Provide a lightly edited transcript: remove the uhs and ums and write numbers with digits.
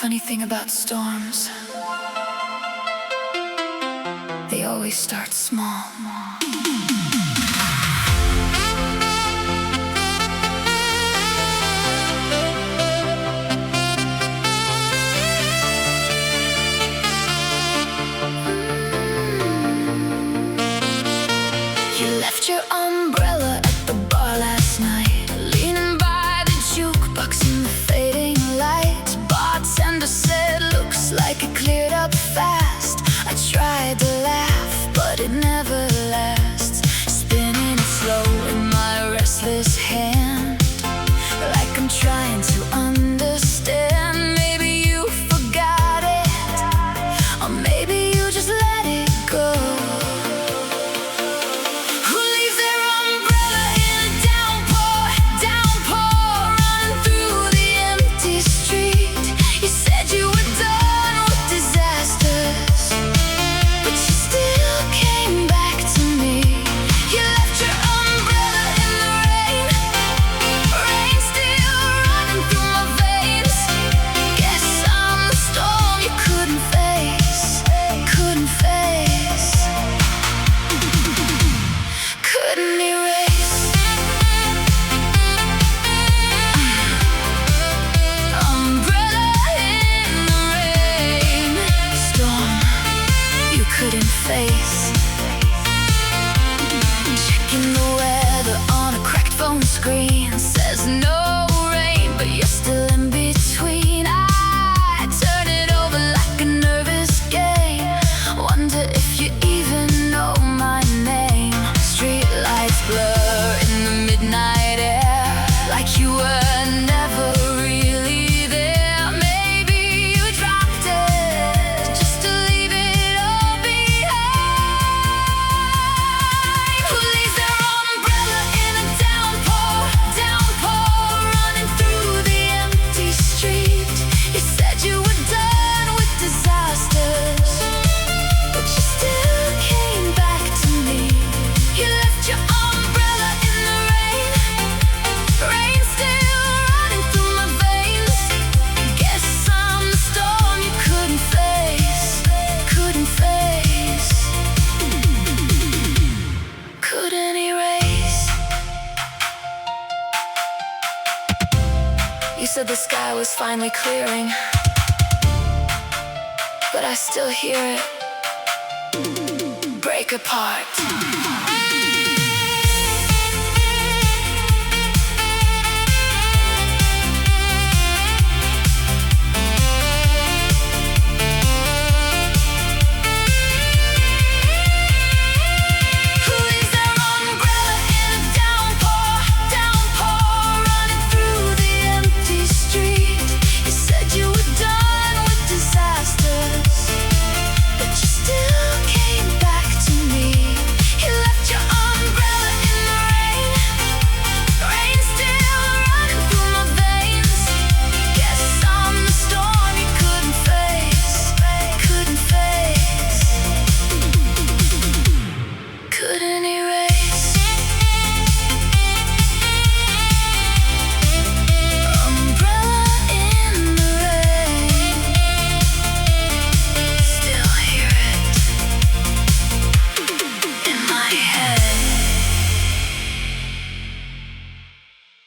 Funny thing about storms, they always start small. You left your umbrella at the bar last night, leaning by the jukebox in the fading lights. Bartender said, looks like it cleared up fast. I tried to laugh, but it never lasts. Spinning it slow in my restless hand, like I'm trying to understand. Maybe you forgot it, or maybe you just let it go. Face. Checking the weather on a cracked phone screen, says no rain, but you're still in between. I turn it over like a nervous game. Wonder if you even know my name. Street lights blur in the midnight air, like you were never really there. Maybe you dropped it just to leave it all behind. You said the sky was finally clearing, but I still hear it break apart.